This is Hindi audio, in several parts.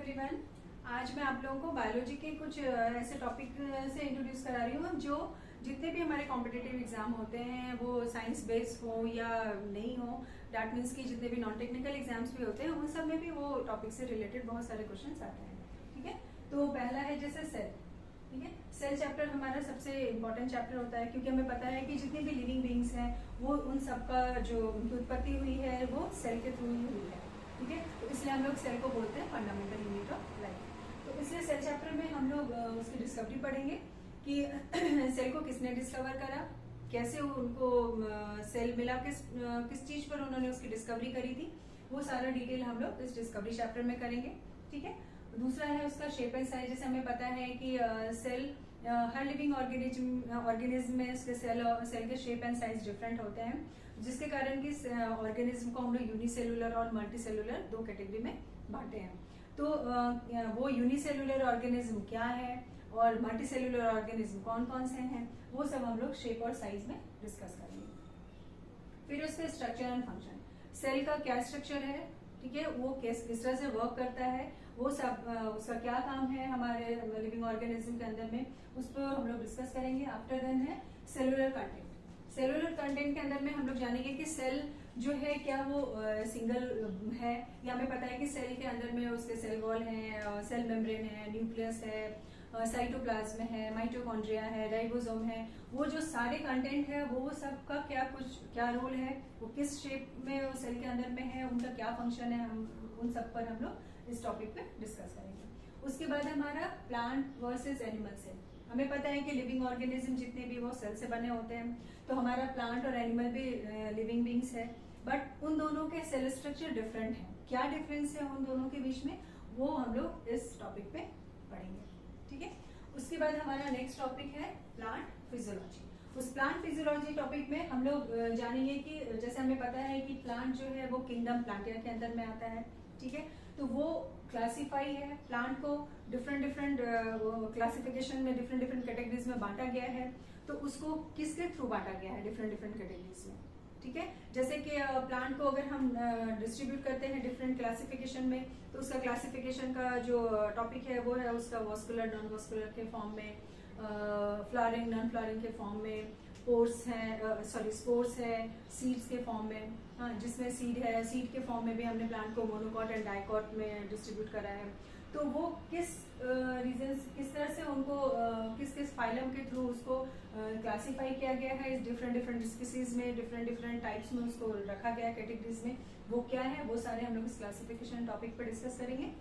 एवरीवन। आज मैं आप लोगों को बायोलॉजी के कुछ ऐसे टॉपिक से इंट्रोड्यूस करा रही हूँ जो जितने भी हमारे कॉम्पिटिटिव एग्जाम होते हैं वो साइंस बेस्ड हो या नहीं हो, दैट मीन्स कि जितने भी नॉन टेक्निकल एग्जाम्स भी होते हैं उन सब में भी वो टॉपिक से रिलेटेड बहुत सारे क्वेश्चन आते हैं। ठीक है, तो पहला है जैसे सेल। ठीक है, सेल चैप्टर हमारा सबसे इम्पोर्टेंट चैप्टर होता है क्योंकि हमें पता है कि जितने भी लिविंग बींग्स हैं वो उन सबका जो उनकी उत्पत्ति हुई है वो सेल के थ्रू ही हुई है। ठीक है, तो इसलिए हम लोग सेल को बोलते हैं फंडामेंटल यूनिट ऑफ लाइफ। तो इसलिए सेल चैप्टर में हम लोग उसकी डिस्कवरी पढ़ेंगे कि सेल को किसने डिस्कवर करा, कैसे उनको सेल मिला, किस चीज पर उन्होंने उसकी डिस्कवरी करी थी, वो सारा डिटेल हम लोग इस डिस्कवरी चैप्टर में करेंगे। ठीक है, दूसरा है उसका शेप एंड साइज। जैसे हमें पता है कि सेल हर लिविंग ऑर्गेनिज्म में उसके सेल के शेप एंड साइज डिफरेंट होते हैं, जिसके कारण कि ऑर्गेनिज्म को हम लोग यूनिसेलुलर और मल्टीसेलुलर दो कैटेगरी में बांटे हैं। तो वो यूनिसेलुलर ऑर्गेनिज्म क्या है और मल्टीसेलुलर ऑर्गेनिज्म कौन कौन से हैं, वो सब हम लोग शेप और साइज में डिस्कस करेंगे। फिर उसके स्ट्रक्चर एंड फंक्शन, सेल का क्या स्ट्रक्चर है, ठीक है, वो किस तरह से वर्क करता है, वो सब उसका क्या काम है हमारे लिविंग ऑर्गेनिज्म के अंदर में, उस पर हम लोग डिस्कस करेंगे। आफ्टर देन है सेलुलर कंटेंट। सेलुलर कंटेंट के अंदर में हम लोग जानेंगे कि सेल जो है क्या वो सिंगल है, या हमें पता है कि सेल के अंदर में उसके सेल वॉल है, सेल मेम्ब्रेन है, न्यूक्लियस है, साइटोप्लाज्म है, माइटोकॉन्ड्रिया है, राइबोसोम है, वो जो सारे कंटेंट है वो सब का क्या रोल है, वो किस शेप में वो सेल के अंदर में है, उनका क्या फंक्शन है, हम उन सब पर हम लोग इस टॉपिक पे डिस्कस करेंगे। उसके बाद हमारा प्लांट वर्सेस एनिमल सेल। हमें पता है कि लिविंग ऑर्गेनिज्म जितने भी वो सेल से बने होते हैं, तो हमारा प्लांट और एनिमल भी लिविंग बींग्स है, बट उन दोनों के सेल स्ट्रक्चर डिफरेंट है। क्या डिफरेंस है उन दोनों के बीच में, वो हम लोग इस टॉपिक पे पढ़ेंगे। ठीक है, उसके बाद हमारा नेक्स्ट टॉपिक है प्लांट फिजियोलॉजी। उस प्लांट फिजियोलॉजी टॉपिक में हम लोग जानेंगे कि जैसे हमें पता है कि प्लांट जो है वो किंगडम प्लांटिया के अंदर में आता है। ठीक है, तो वो क्लासिफाई है, प्लांट को डिफरेंट क्लासिफिकेशन में डिफरेंट कैटेगरीज में बांटा गया है। तो उसको किसके थ्रू बांटा गया है डिफरेंट कैटेगरीज में। ठीक है, जैसे कि प्लांट को अगर हम डिस्ट्रीब्यूट करते हैं डिफरेंट क्लासिफिकेशन में, तो उसका क्लासिफिकेशन का जो टॉपिक है वो है उसका वॉस्कुलर नॉन वॉस्कुलर के फॉर्म में, फ्लावरिंग नॉन फ्लावरिंग के फॉर्म में, पोर्स है स्पोर्स है, सीड्स के फॉर्म में। हाँ, जिसमें सीड है, सीड के फॉर्म में भी हमने प्लांट को मोनोकॉट एंड डाइकॉट में डिस्ट्रीब्यूट करा है। तो वो किस किस तरह से उनको किस फाइलम के थ्रू उसको क्लासिफाई किया गया है, इस डिफरेंट स्पीसीज में डिफरेंट टाइप्स में उसको रखा गया कैटेगरीज में, वो क्या है, वो सारे हम लोग इस क्लासिफिकेशन टॉपिक पर डिस्कस करेंगे।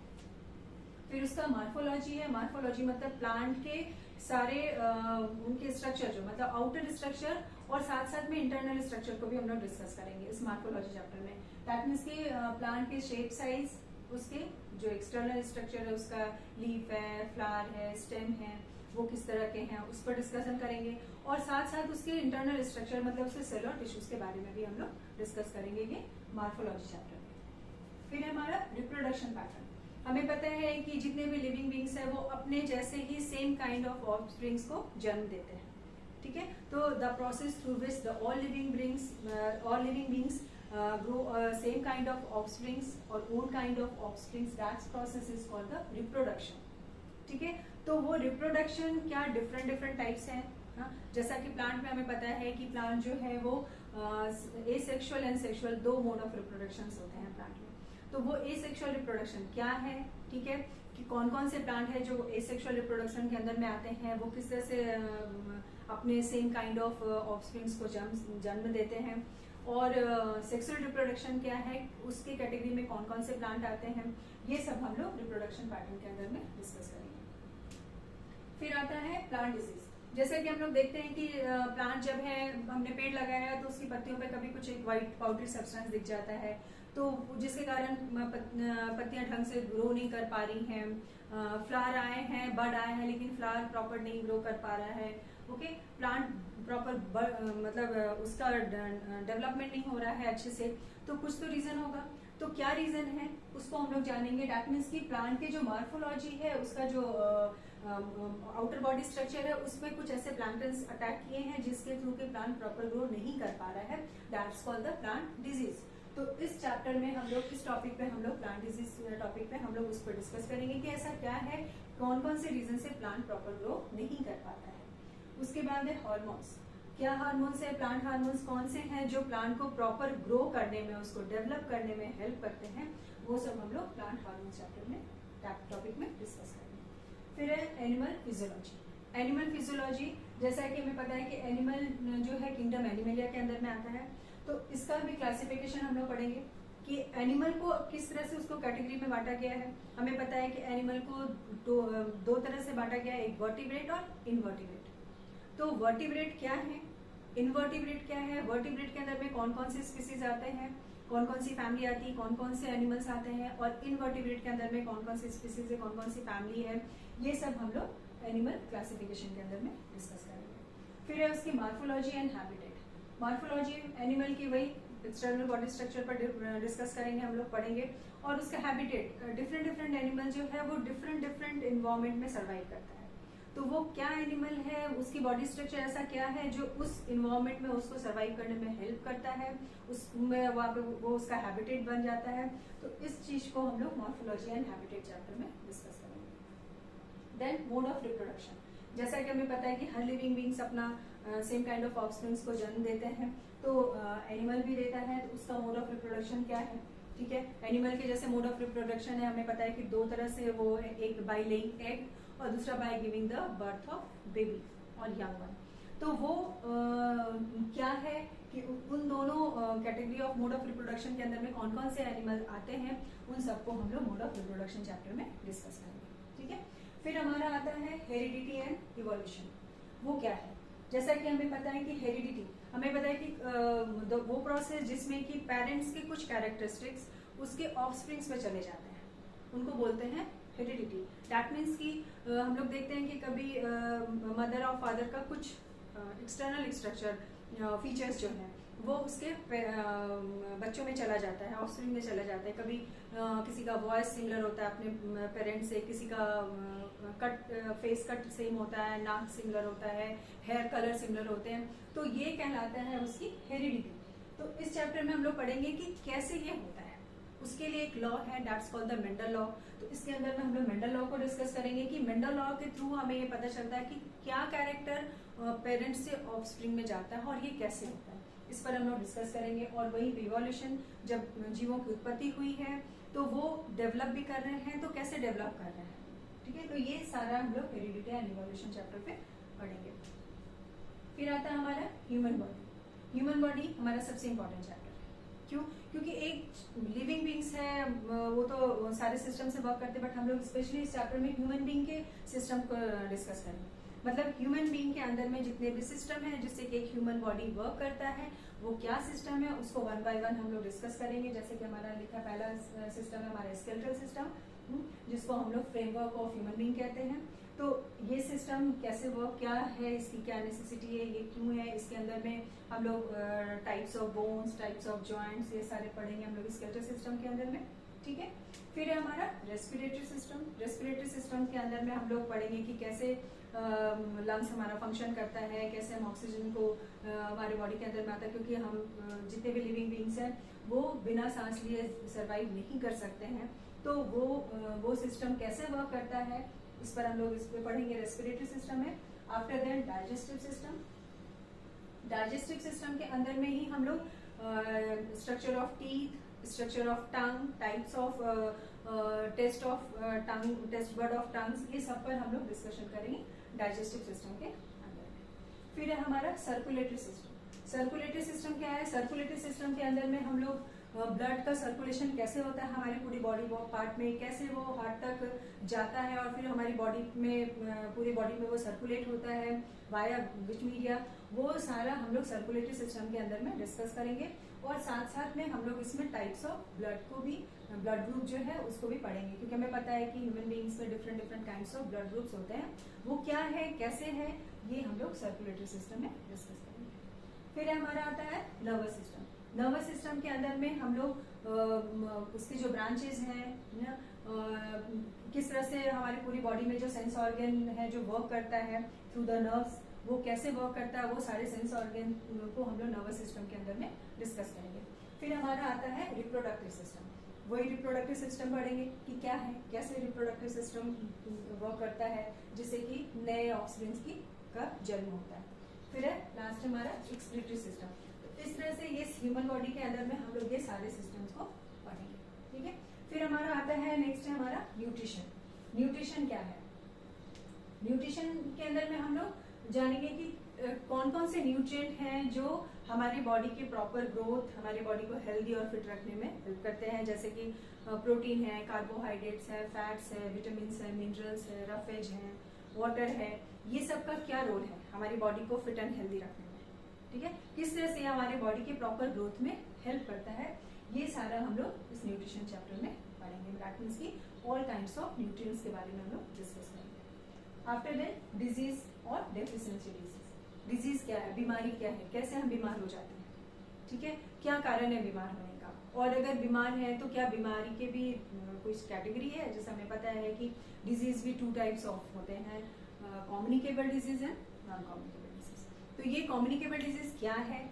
फिर उसका मार्फोलॉजी है। मार्फोलॉजी मतलब प्लांट के सारे उनके स्ट्रक्चर, जो मतलब आउटर स्ट्रक्चर और साथ साथ में इंटरनल स्ट्रक्चर को भी हम लोग डिस्कस करेंगे इस मार्फोलॉजी चैप्टर में। दैट मीन्स की प्लांट के शेप साइज, उसके जो एक्सटर्नल स्ट्रक्चर है, उसका लीफ है, फ्लावर है, स्टेम है, वो किस तरह के हैं, उस पर डिस्कशन करेंगे। और साथ साथ उसके इंटरनल स्ट्रक्चर मतलब उसके सेल और टिश्यूज के बारे में भी हम लोग डिस्कस करेंगे ये मार्फोलॉजी चैप्टर में। फिर हमारा रिप्रोडक्शन पैटर्न। हमें पता है कि जितने भी लिविंग बींग्स है वो अपने जैसे ही सेम काइंड ऑफ ऑफस्प्रिंग्स को जन्म देते हैं। ठीक है, तो the process through which the all living beings grow same kind of offsprings or own kind of offsprings, that process is called the reproduction. ठीक है, तो वो रिप्रोडक्शन क्या डिफरेंट टाइप्स हैं। हाँ, जैसा कि प्लांट में हमें पता है कि प्लांट जो है वो एसेक्सुअल एंड सेक्सुअल दो मोड ऑफ रिप्रोडक्शन होते हैं प्लांट में। तो वो एसेक्सुअल रिप्रोडक्शन क्या है, ठीक है, कि कौन कौन से प्लांट है जो एसेक्सुअल रिप्रोडक्शन के अंदर में आते हैं, वो किस तरह से अपने सेम काइंड ऑफ ऑफस्प्रिंग्स को जन्म देते हैं, और सेक्सुअल रिप्रोडक्शन क्या है, उसके कैटेगरी में कौन कौन से प्लांट आते हैं, ये सब हम लोग रिप्रोडक्शन पैटर्न के अंदर में डिस्कस करेंगे। फिर आता है प्लांट डिजीज। जैसे कि हम लोग देखते हैं कि प्लांट जब है, हमने पेड़ लगाया है तो उसकी पत्तियों पे कभी कुछ एक व्हाइट पाउडरी सब्सटेंस दिख जाता है, तो जिसके कारण पत्तियां ढंग से ग्रो नहीं कर पा रही हैं, फ्लावर आए हैं, बड आए हैं, लेकिन फ्लावर प्रॉपर नहीं ग्रो कर पा रहा है। ओके, प्लांट प्रॉपर मतलब उसका डेवलपमेंट नहीं हो रहा है अच्छे से, तो कुछ तो रीजन होगा। तो क्या रीजन है उसको हम लोग जानेंगे। दैट मीन्स कि प्लांट के जो मार्फोलॉजी है, उसका जो आउटर बॉडी स्ट्रक्चर है, उसमें कुछ ऐसे प्लांटन्स अटैक किए हैं जिसके थ्रू के प्लांट प्रॉपर ग्रो नहीं कर पा रहा है। That's called the plant disease. तो इस चैप्टर में हम लोग इस टॉपिक पे हम लोग प्लांट डिजीज टॉपिक पे हम लोग उस पर डिस्कस करेंगे कि ऐसा क्या है, कौन कौन से रीजन से प्लांट प्रॉपर ग्रो नहीं कर पाता है। उसके बाद है हार्मोन्स, क्या हार्मोन्स है, प्लांट हार्मोन्स कौन से हैं जो प्लांट को प्रॉपर ग्रो करने में, उसको डेवलप करने में हेल्प करते हैं, वो सब हम लोग प्लांट हार्मोन चैप्टर में टॉपिक में डिस्कस करेंगे। फिर है एनिमल फिजियोलॉजी। एनिमल फिजियोलॉजी, जैसा कि हमें पता है कि एनिमल जो है किंगडम एनिमलिया के अंदर में आता है, तो इसका भी क्लासिफिकेशन हम लोग पढ़ेंगे कि एनिमल को किस तरह से उसको कैटेगरी में बांटा गया है। हमें पता है कि एनिमल को दो तरह से बांटा गया है, एक वर्टिब्रेट और इनवर्टिब्रेट। तो वर्टिब्रेट क्या है, इनवर्टिब्रेट क्या है, वर्टिब्रेट के अंदर में कौन कौन से स्पीसीज आते हैं, कौन कौन सी फैमिली आती है, कौन कौन से एनिमल्स आते हैं, और इनवर्टिब्रेट के अंदर में कौन कौन सी स्पीसीज है, कौन कौन सी फैमिली है, ये सब हम लोग एनिमल क्लासिफिकेशन के अंदर में डिस्कस करेंगे। फिर है उसकी morphology and habitat. Morphology animal की वही एक्सटर्नल बॉडी स्ट्रक्चर पर डिस्कस करेंगे, हम लोग पढ़ेंगे। और उसका हैबिटेट, डिफरेंट डिफरेंट एनिमल जो है वो डिफरेंट डिफरेंट इन्वायरमेंट में सर्वाइव करता है, तो वो क्या एनिमल है, उसकी बॉडी स्ट्रक्चर ऐसा क्या है जो उस इन्वायरमेंट में उसको सर्वाइव करने में हेल्प करता है, उसमें वहाँ पे वो उसका हैबिटेट बन जाता है। तो इस चीज को हम लोग मॉर्फोलॉजी एंड हैबिटेट चैप्टर में डिस्कस करेंगे। देन मोड ऑफ रिप्रोडक्शन, जैसा कि हमें पता है कि हर लिविंग बींग्स अपना सेम काइंड ऑफ ऑफस्प्रिंग्स को जन्म देते हैं, तो एनिमल भी देता है, तो उसका मोड ऑफ रिप्रोडक्शन क्या है, ठीक है। एनिमल के जैसे मोड ऑफ रिप्रोडक्शन है, हमें पता है कि दो तरह से वो, एक बाय लेइंग एग और दूसरा by giving the birth of baby और यंग वन। तो वो क्या है कि उन दोनों category of mode of reproduction के अंदर में कौन कौन से एनिमल आते हैं, उन सबको हम लोग मोड ऑफ रिप्रोडक्शन चैप्टर में डिस्कस करेंगे, ठीक है। फिर हमारा आता है हेरिडिटी एंड इवोल्यूशन। वो क्या है, जैसा कि हमें पता है कि हेरिडिटी, हमें पता है कि वो प्रोसेस जिसमें कि पेरेंट्स के कुछ कैरेक्टरिस्टिक्स उसके ऑफस्प्रिंग्स में चले जाते हैं, उनको बोलते हैं हेरिडिटी। दैट मीन्स कि हम लोग देखते हैं कि कभी मदर और फादर का कुछ एक्सटर्नल स्ट्रक्चर फीचर्स जो हैं वो उसके बच्चों में चला जाता है, ऑफस्प्रिंग में चला जाता है। कभी किसी का वॉइस सिमिलर होता है अपने पेरेंट्स से, किसी का कट फेस कट सेम होता है, नाक सिमिलर होता है, हेयर कलर सिमिलर होते हैं, तो ये कहलाता है उसकी हेरिडिटी। तो इस चैप्टर में हम लोग पढ़ेंगे कि कैसे ये होता है। उसके लिए एक लॉ है, that's called the Mendel law. तो इसके अंदर में हम लोग मेंडल लॉ को डिस्कस करेंगे कि मेंडल लॉ के थ्रू हमें ये पता चलता है कि क्या कैरेक्टर पेरेंट्स से ऑफस्प्रिंग में जाता है और ये कैसे होता है, इस पर हम लोग डिस्कस करेंगे। और वही इवोल्यूशन, जब जीवों की उत्पत्ति हुई है तो वो डेवलप भी कर रहे हैं, तो कैसे डेवलप कर रहे हैं, ठीक है। तो ये सारा हम लोग हेरिडिटी एंड इवोल्यूशन चैप्टर पे पढ़ेंगे। फिर आता है हमारा ह्यूमन बॉडी। ह्यूमन बॉडी हमारा सबसे इम्पोर्टेंट चैप्टर है। क्यों? क्योंकि एक लिविंग बींग्स है, वो तो सारे सिस्टम से वर्क करते हैं, बट हम लोग स्पेशली इस चैप्टर में ह्यूमन बींग के सिस्टम को डिस्कस करेंगे। मतलब ह्यूमन बींग के अंदर में जितने भी सिस्टम है जिससे कि एक ह्यूमन बॉडी वर्क करता है, वो क्या सिस्टम है उसको वन बाय वन हम लोग डिस्कस करेंगे। जैसे कि हमारा लिखा पहला सिस्टम है हमारा स्केलेटल सिस्टम, जिसको हम लोग फ्रेमवर्क ऑफ ह्यूमन बींग कहते हैं। तो ये सिस्टम कैसे वर्क, क्या है, इसकी क्या नेसेसिटी है, ये क्यों है, इसके अंदर में हम लोग types of bones, types of joints, ये सारे पढ़ेंगे हम लोग स्केलेटल सिस्टम के अंदर में, ठीक है। फिर है हमारा रेस्पिरेटरी सिस्टम। रेस्पिरेटरी सिस्टम के अंदर में हम लोग पढ़ेंगे कि कैसे लंग्स हमारा फंक्शन करता है, कैसे हम ऑक्सीजन को हमारे बॉडी के अंदर में आता है, क्योंकि हम जितने भी लिविंग बींग्स हैं वो बिना सांस लिए सर्वाइव नहीं कर सकते हैं। तो वो सिस्टम कैसे वर्क करता है, इस पर हम लोग इस पे पढ़ेंगे। रेस्पिरेटरी सिस्टम है। After that digestive system. Digestive system के अंदर में ही हम लोग structure of teeth, structure of tongue, types of taste of tongue, taste bud of tongues, ये सब पर हम लोग डिस्कशन करेंगे डाइजेस्टिव सिस्टम के अंदर में। फिर है हमारा सर्कुलेटरी सिस्टम। सर्कुलेटरी सिस्टम क्या है? सर्कुलेटरी सिस्टम के अंदर में हम लोग ब्लड का सर्कुलेशन कैसे होता है हमारी पूरी बॉडी पार्ट में, कैसे वो हार्ट तक जाता है और फिर हमारी बॉडी में, पूरी बॉडी में वो सर्कुलेट होता है वाया विच मीडिया, वो सारा हम लोग सर्कुलेटरी सिस्टम के अंदर में डिस्कस करेंगे। और साथ साथ में हम लोग इसमें टाइप्स ऑफ ब्लड को भी, ब्लड ग्रुप जो है उसको भी पढ़ेंगे, क्योंकि हमें पता है कि ह्यूमन बींग्स में different different kinds of blood groups होते हैं, वो क्या है, कैसे है, ये हम लोग सर्कुलेटरी सिस्टम में डिस्कस करेंगे। फिर हमारा आता है नर्वस सिस्टम। नर्वस सिस्टम के अंदर में हम लोग उसकी जो ब्रांचेज हैं, किस तरह से हमारी पूरी बॉडी में जो सेंस ऑर्गन है जो वर्क करता है थ्रू द नर्व्स, वो कैसे वर्क करता है, वो सारे सेंस ऑर्गन को हम लोग नर्वस सिस्टम के अंदर में डिस्कस करेंगे। फिर हमारा आता है रिप्रोडक्टिव सिस्टम, वही रिप्रोडक्टिव सिस्टम पढ़ेंगे कि क्या है, कैसे रिप्रोडक्टिव सिस्टम वर्क करता है जिससे कि नए ऑक्सीडेंट्स की का जन्म होता है। फिर है लास्ट हमारा एक्सक्रीटरी सिस्टम। तो इस तरह से ये ह्यूमन बॉडी के अंदर में हम लोग ये सारे सिस्टम्स को पढ़ेंगे, ठीक है। फिर हमारा आता है नेक्स्ट है हमारा न्यूट्रिशन। न्यूट्रिशन क्या है? न्यूट्रिशन के अंदर में हम लोग जानेंगे कि कौन कौन से न्यूट्रिएंट हैं जो हमारी बॉडी के प्रॉपर ग्रोथ, हमारी बॉडी को हेल्दी और फिट रखने में हेल्प करते हैं, जैसे कि प्रोटीन है, कार्बोहाइड्रेट्स है, फैट्स है, विटामिन है, मिनरल्स है, रफेज है, वाटर है। ये सब का क्या रोल है हमारी बॉडी को फिट एंड हेल्दी रखने में, ठीक है। किस तरह से हमारे बॉडी के प्रॉपर ग्रोथ में हेल्प करता है, ये सारा हम लोग इस न्यूट्रिशन चैप्टर में पढ़ेंगे। दैट मीन्स की ऑल काइंड्स ऑफ न्यूट्रिएंट्स के बारे में हम लोग डिस्कस करेंगे। आफ्टर दैट डिजीज और डेफिशिएंसी डिजीज। डिजीज क्या है, बीमारी क्या है, कैसे हम बीमार हो जाते हैं, ठीक है, क्या कारण है बीमार होने का, और अगर बीमार है तो क्या बीमारी के भी कुछ कैटेगरी है। जैसे हमें पता है कि डिजीज भी 2 टाइप्स ऑफ होते हैं, communicable disease and non communicable disease. तो ये कम्युनिकेबल डिजीज क्या है,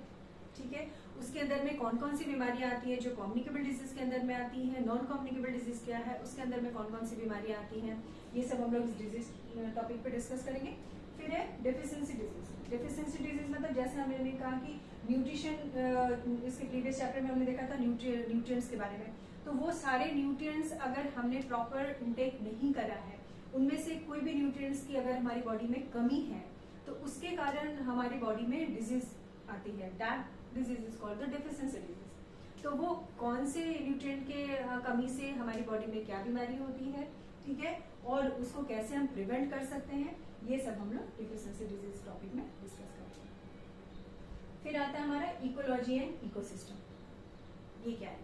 ठीक है, उसके अंदर में कौन कौन सी बीमारियां आती है जो कम्युनिकेबल डिजीज के अंदर में आती है, नॉन कम्युनिकेबल डिजीज क्या है, उसके अंदर में कौन कौन सी बीमारियां आती हैं, ये सब हम लोग इस डिजीज टॉपिक पे डिस्कस करेंगे। फिर है डेफिशिएंसी डिजीज। डेफिशिएंसी डिजीज मतलब जैसे हमने कहा कि न्यूट्रिशन, इसके प्रीवियस चैप्टर में हमने देखा था न्यूट्रिएंट्स के बारे में। तो वो सारे न्यूट्रिएंट्स अगर हमने प्रॉपर इंटेक नहीं करा है, उनमें से कोई भी न्यूट्रिएंट्स की अगर हमारी बॉडी में कमी है तो उसके कारण हमारी बॉडी में डिजीज आती है। That disease is called the deficiency disease. तो वो कौन से न्यूट्रिएंट के कमी से हमारी बॉडी में क्या बीमारी होती है, ठीक है, और उसको कैसे हम प्रिवेंट कर सकते हैं, ये सब हम लोग डेफिशिएंसी डिजीज टॉपिक में डिस्कस करेंगे। फिर आता है हमारा इकोलॉजी एंड इकोसिस्टम। ये क्या है?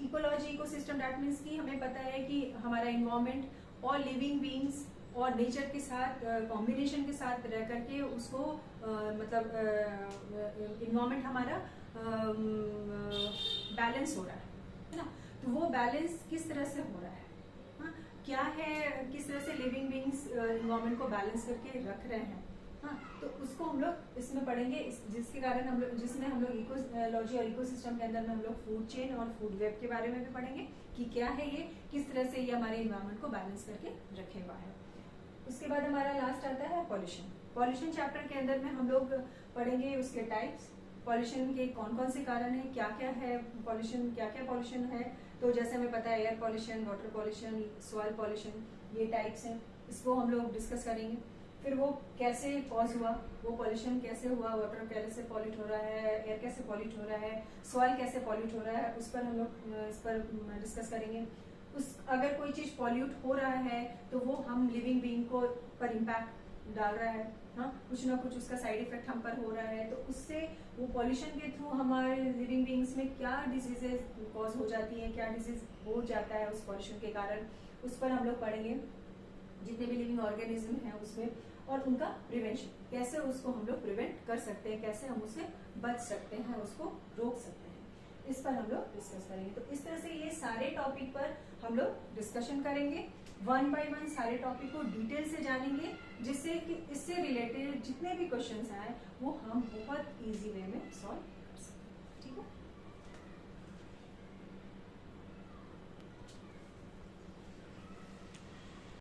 इकोलॉजी इकोसिस्टम दैट मीन्स कि हमें पता है कि हमारा इन्वायरमेंट और लिविंग बीइंग्स और नेचर के साथ कॉम्बिनेशन के साथ रह करके उसको मतलब इन्वायरमेंट हमारा बैलेंस हो रहा है ना। तो वो बैलेंस किस तरह से हो रहा है, हाँ, क्या है, किस तरह से लिविंग बीइंग्स इन्वायरमेंट को बैलेंस करके रख रहे हैं, हाँ, तो उसको हम लोग इसमें पढ़ेंगे, जिसके कारण हम लोग, जिसमें हम लोग इकोलॉजी और इकोसिस्टम के अंदर में हम लोग फूड चेन और फूड वेब के बारे में भी पढ़ेंगे कि क्या है ये, किस तरह से ये हमारे इन्वायरमेंट को बैलेंस करके रखे हुआ है। उसके बाद हमारा लास्ट आता है पॉल्यूशन। पॉल्यूशन चैप्टर के अंदर में हम लोग पढ़ेंगे उसके टाइप्स, पॉल्यूशन के कौन कौन से कारण है, क्या क्या है पॉल्यूशन, क्या क्या पॉल्यूशन है। तो जैसे हमें पता है air pollution, water pollution, soil pollution, ये टाइप्स हैं, इसको हम लोग डिस्कस करेंगे। फिर वो कैसे कॉज हुआ, वो पॉल्यूशन कैसे हुआ, वाटर कैसे पॉल्यूट हो रहा है, एयर कैसे पॉल्यूट हो रहा है, सॉइल कैसे पॉल्यूट हो रहा है, उस पर हम लोग इस पर डिस्कस करेंगे। उस अगर कोई चीज पॉल्यूट हो रहा है तो वो हम लिविंग बीइंग को पर इम्पैक्ट डाल रहा है, हाँ, कुछ ना कुछ उसका साइड इफेक्ट हम पर हो रहा है। तो उससे वो पॉल्यूशन के थ्रू हमारे लिविंग बीइंग्स में क्या डिजीजेज कॉज हो जाती हैं, क्या डिजीज हो जाता है उस पॉल्यूशन के कारण, उस पर हम लोग पढ़ेंगे। जितने भी लिविंग ऑर्गेनिज्म हैं उसमें, और उनका प्रिवेंशन, कैसे उसको हम लोग प्रिवेंट कर सकते हैं, कैसे हम उससे बच सकते हैं, उसको रोक सकते हैं, इस पर हम लोग डिस्कस करेंगे। तो इस तरह से ये सारे टॉपिक पर हम लोग डिस्कशन करेंगे, 1 बाय 1 सारे टॉपिक को डिटेल से जानेंगे, जिससे कि इससे रिलेटेड जितने भी क्वेश्चंस आए वो हम बहुत इजी वे में सॉल्व